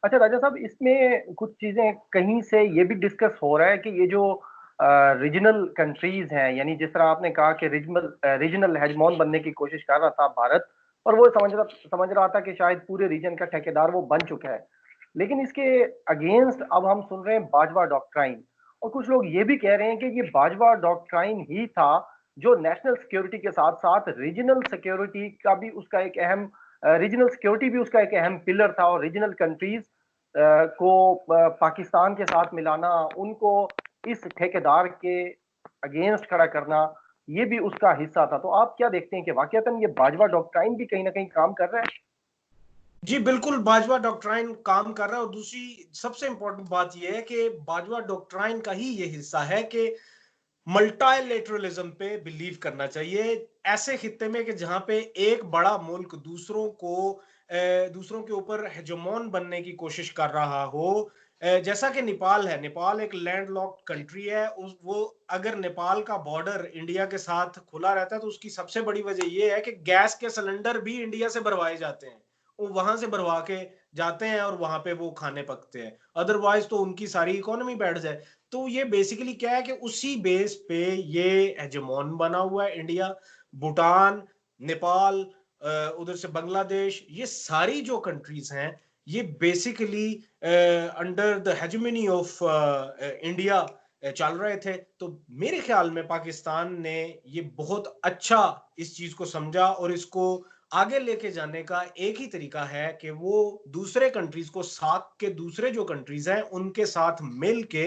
अच्छा राजा साहब, इसमें कुछ चीजें कहीं से ये भी डिस्कस हो रहा है कि ये जो रीजनल कंट्रीज हैं, यानी जिस तरह आपने कहा कि रीजनल रीजनल हेजमोन बनने की कोशिश कर रहा था भारत, और वो समझ रहा था कि शायद पूरे रीजन का ठेकेदार वो बन चुका है। लेकिन इसके अगेंस्ट अब हम सुन रहे हैं बाजवा डॉक्ट्राइन, और कुछ लोग ये भी कह रहे हैं कि ये बाजवा डॉक्ट्राइन ही था जो नेशनल सिक्योरिटी के साथ साथ रीजनल सिक्योरिटी का भी उसका एक अहम रीजनल सिक्योरिटी भी उसका एक अहम पिलर था, और रीजनल कंट्रीज को पाकिस्तान के साथ मिलाना, उनको इस ठेकेदार के अगेंस्ट खड़ा करना, ये भी उसका हिस्सा था। तो आप क्या देखते हैं कि वाकईतन ये बाजवा डॉक्ट्राइन भी कहीं ना कहीं काम कर रहा है? जी बिल्कुल, बाजवा डॉक्ट्राइन काम कर रहा है। और दूसरी सबसे इंपॉर्टेंट बात यह है कि बाजवा डॉक्ट्राइन का ही ये हिस्सा है कि मल्टाइलेटरलिज्म पे बिलीव करना चाहिए। ऐसे खित्ते में कि जहां पे एक बड़ा मुल्क दूसरों के ऊपर हेजमोन बनने की कोशिश कर रहा हो, जैसा कि नेपाल है। नेपाल एक लैंडलॉक्ड कंट्री है। उस वो अगर नेपाल का बॉर्डर इंडिया के साथ खुला रहता है तो उसकी सबसे बड़ी वजह यह है कि गैस के सिलेंडर भी इंडिया से भरवाए जाते हैं। वो वहां से भरवा के जाते हैं और वहां पे वो खाने पकते हैं। अदरवाइज तो उनकी सारी इकोनॉमी बैठ जाए। तो ये बेसिकली क्या है कि उसी बेस पे ये हेजेमोन बना हुआ है इंडिया। भूटान, नेपाल, उधर से बांग्लादेश, ये सारी जो कंट्रीज हैं ये basically under the hegemony of India चल रहे थे। तो मेरे ख्याल में पाकिस्तान ने ये बहुत अच्छा इस चीज को समझा, और इसको आगे लेके जाने का एक ही तरीका है कि वो दूसरे कंट्रीज को, साथ के दूसरे जो कंट्रीज हैं उनके साथ मिल के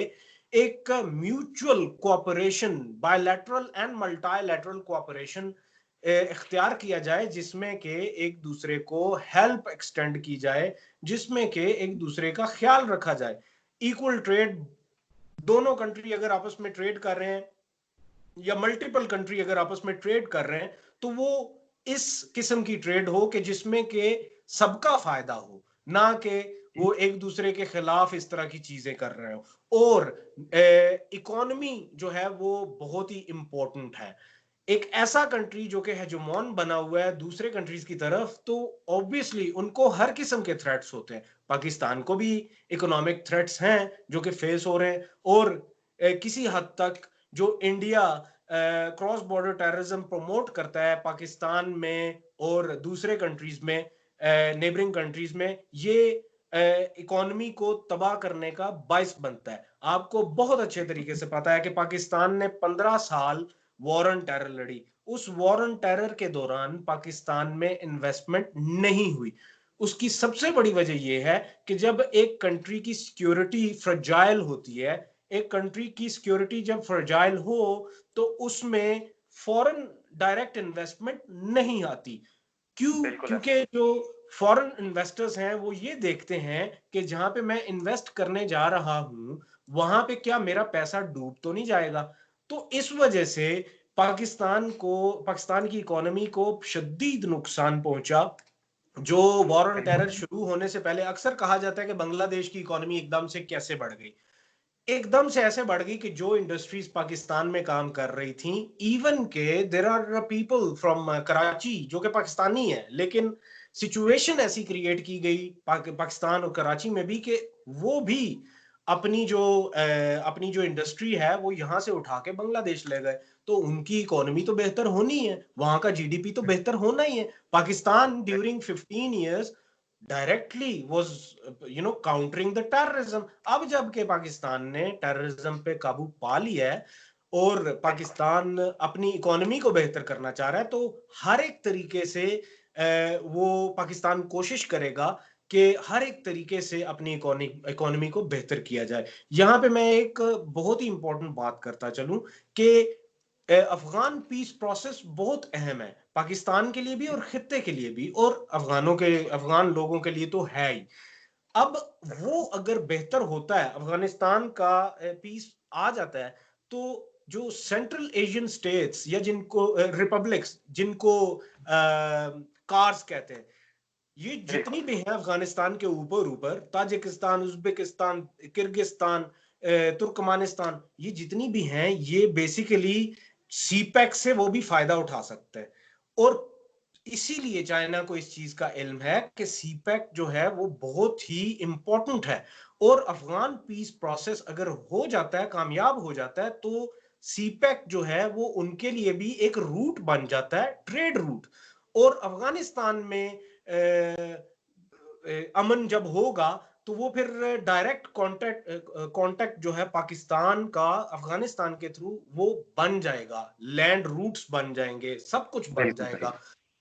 एक mutual cooperation, bilateral and multilateral cooperation इख्तियार किया जाए, जिसमें के एक दूसरे को हेल्प एक्सटेंड की जाए, जिसमें के एक दूसरे का ख्याल रखा जाए। इक्वल ट्रेड, दोनों कंट्री अगर आपस में ट्रेड कर रहे हैं या मल्टीपल कंट्री अगर आपस में ट्रेड कर रहे हैं तो वो इस किस्म की ट्रेड हो कि जिसमें के सबका फायदा हो, ना कि वो एक दूसरे के खिलाफ इस तरह की चीजें कर रहे हो। और इकोनॉमी जो है वो बहुत ही इंपॉर्टेंट है। एक ऐसा कंट्री जो कि हेजेमोन बना हुआ है दूसरे कंट्रीज की तरफ, तो ऑब्वियसली उनको हर किस्म के थ्रेट्स होते हैं। पाकिस्तान को भी इकोनॉमिक थ्रेट्स हैं जो कि फेस हो रहे हैं। और किसी हद तक जो India cross border terrorism promote करता है पाकिस्तान में और दूसरे कंट्रीज में, नेबरिंग कंट्रीज में, ये इकोनॉमी को तबाह करने का बायस बनता है। आपको बहुत अच्छे तरीके से पता है कि पाकिस्तान ने 15 साल वॉर ऑन टेरर लड़ी। उस वॉर ऑन टेरर के दौरान पाकिस्तान में इन्वेस्टमेंट नहीं हुई। उसकी सबसे बड़ी वजह यह है कि जब एक कंट्री की सिक्योरिटी फ्रजाइल होती है, एक कंट्री की सिक्योरिटी जब फ्रजाइल हो तो उसमें फॉरेन डायरेक्ट इन्वेस्टमेंट नहीं आती। क्यों? बिल्कुल ऐसा क्योंकि जो फॉरेन इन्वेस्टर्स हैं वो ये देखते हैं कि जहां पे मैं इन्वेस्ट करने जा रहा हूं वहां पे क्या मेरा पैसा डूब तो नहीं जाएगा। तो इस वजह से पाकिस्तान की इकोनॉमी को शदीद नुकसान पहुंचा। जो वॉर ऑन है। टेरर शुरू होने से पहले अक्सर कहा जाता है कि बांग्लादेश की इकोनॉमी एकदम से कैसे बढ़ गई। एकदम से ऐसे बढ़ गई कि जो इंडस्ट्रीज पाकिस्तान में काम कर रही थी, इवन के there are people from Karachi जो कि पाकिस्तानी है, लेकिन सिचुएशन ऐसी क्रिएट की गई पाकिस्तान और कराची में भी कि वो भी अपनी जो इंडस्ट्री है वो यहां से उठा के बांग्लादेश ले गए। तो उनकी इकोनॉमी तो बेहतर होनी है, वहां का जीडीपी तो बेहतर होना ही है। Pakistan during 15 years directly was countering the terrorism. अब जबकि पाकिस्तान ने टेररिज्म पे काबू पा लिया है और पाकिस्तान अपनी इकोनॉमी को बेहतर करना चाह रहा है, तो हर एक तरीके से वो पाकिस्तान कोशिश करेगा कि हर एक तरीके से अपनी इकोनॉमी को बेहतर किया जाए। यहां पे मैं एक बहुत ही इंपॉर्टेंट बात करता चलूं कि अफगान पीस प्रोसेस बहुत अहम है, पाकिस्तान के लिए भी और खित्ते के लिए भी, और अफगान लोगों के लिए तो है ही। अब वो अगर बेहतर होता है, अफगानिस्तान का पीस आ जाता है, तो जो सेंट्रल एशियन स्टेट्स या जिनको रिपब्लिक्स, जिनको कार्स कहते हैं, ये जितनी बिल्कुल भी हैं अफगानिस्तान के ऊपर ऊपर, ताजिकिस्तान, उज्बेकिस्तान, किर्गिस्तान, तुर्कमानिस्तान, ये जितनी भी हैं ये बेसिकली सीपैक से वो भी फायदा उठा सकते हैं। और इसीलिए चाइना को इस चीज का इल्म है कि सीपैक जो है वो बहुत ही इंपॉर्टेंट है, और अफगान पीस प्रोसेस अगर हो जाता है, कामयाब हो जाता है, तो सीपैक जो है वो उनके लिए भी एक रूट बन जाता है, ट्रेड रूट। और अफगानिस्तान में अमन जब होगा तो वो फिर डायरेक्ट कांटेक्ट जो है पाकिस्तान का अफगानिस्तान के थ्रू वो बन जाएगा, लैंड रूट्स बन जाएंगे, सब कुछ बन बिल्कुल सही, जाएगा।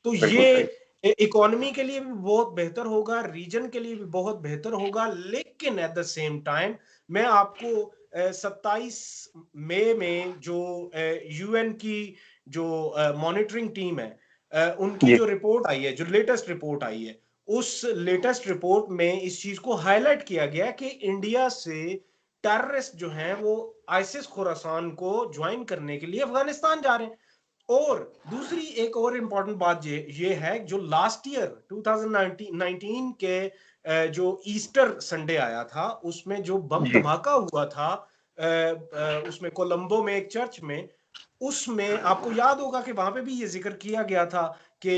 तो बिल्कुल ये सही। इकोनॉमी के लिए भी बहुत बेहतर होगा, रीजन के लिए भी बहुत बेहतर होगा। लेकिन एट द सेम टाइम मैं आपको 27 मई में जो यूएन की जो मॉनिटरिंग टीम है, उनकी जी जो रिपोर्ट आई है, जो लेटेस्ट रिपोर्ट आई है, उस लेटेस्ट रिपोर्ट में इस चीज को हाईलाइट किया गया कि इंडिया से टेररिस्ट जो हैं वो आईसिस खुरासान को ज्वाइन करने के लिए अफगानिस्तान जा रहे हैं। और दूसरी एक और इंपॉर्टेंट बात ये है, जो लास्ट ईयर 2019 के जो ईस्टर संडे आया था, उसमें जो बम जी धमाका हुआ था उसमें कोलंबो में एक चर्च में, उसमें आपको याद होगा कि वहां पे भी ये जिक्र किया गया था कि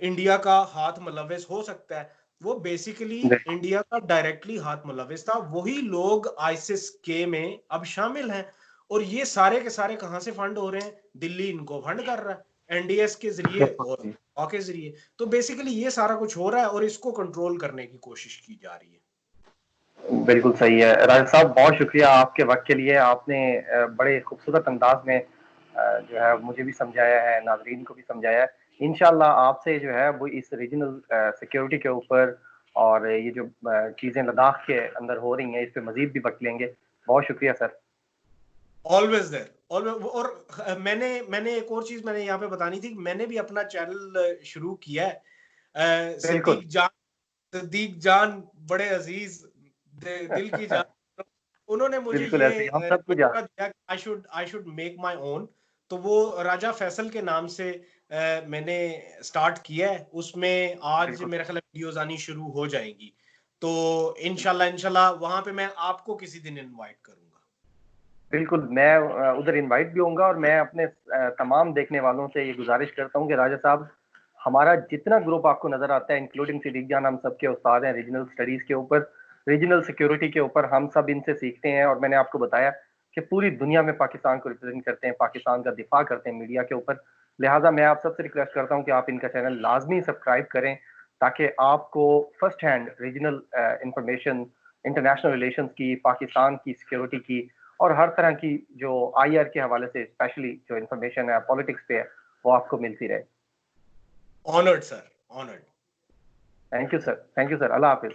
इंडिया का हाथ मुलविस हो सकता है। वो बेसिकली बिल्कुल इंडिया का डायरेक्टली हाथ मुलविस था, वही लोग आईसिस के में अब शामिल हैं। और ये सारे के सारे कहां से फंड हो रहे हैं? दिल्ली इनको फंड कर रहा है एनडीएस के जरिए बिल्कुल और सही। के जरिए। तो बेसिकली ये सारा कुछ हो रहा है और इसको कंट्रोल करने की कोशिश की जा रही है। बिल्कुल सही है राजा साहब, बहुत शुक्रिया आपके वक्त के लिए। आपने बड़े खूबसूरत अंदाज में जो है मुझे भी समझाया है, नाजरीन को भी समझाया है। इंशाल्लाह आपसे जो है वो इस रीजनल सिक्योरिटी के ऊपर और ये जो चीज़ें लद्दाख के अंदर हो रही हैं इस पे मजीद भी वक्त लेंगे। बहुत शुक्रिया सर। Always there, always. और मैंने एक और चीज मैंने यहाँ पे बतानी थी, मैंने भी अपना चैनल शुरू किया है, बिल्कुल सिद्दीक जान बड़े अजीज, दिल की जान। उन्होंने मुझे बिल्कुल ये ऐसे ही हम सब कुछ मशवरा दिया कि I should make my own. तो वो राजा फैसल के नाम से मैंने स्टार्ट किया है, उसमें आज बिल्कुल मेरे ख्याल वीडियोस आनी शुरू हो जाएंगी। तो इंशाल्लाह इंशाल्लाह वहां पे मैं आपको किसी दिन इनवाइट करूंगा। बिल्कुल, मैं उधर इनवाइट भी होऊँगा और मैं अपने तमाम देखने वालों से ये गुज़ारिश करता हूँ कि राजा साहब, हमारा जितना ग्रुप आपको नज़र आता है इंक्लूडिंग सिद्दीक जान, हम सब के उस्ताद हैं रीजनल स्टडीज़ के ऊपर, रीजनल सिक्योरिटी के ऊपर, हम सब इनसे सीखते हैं। और मैंने आपको बताया कि पूरी दुनिया में पाकिस्तान को रिप्रेज़ेंट करते हैं, पाकिस्तान का दिफ़ा करते हैं मीडिया के ऊपर। लिहाज़ा मैं आप सबसे रिक्वेस्ट करता हूँ कि आप इनका चैनल लाज़मी सब्सक्राइब करें, ताकि आपको first hand regional information, international relations की, पाकिस्तान की सिक्योरिटी की और हर तरह की जो आईआर के हवाले से स्पेशली जो इन्फॉर्मेशन है पॉलिटिक्स पे है, वो आपको मिलती रहे। Honoured sir, honoured. Thank you sir, thank you sir, Allah Hafiz.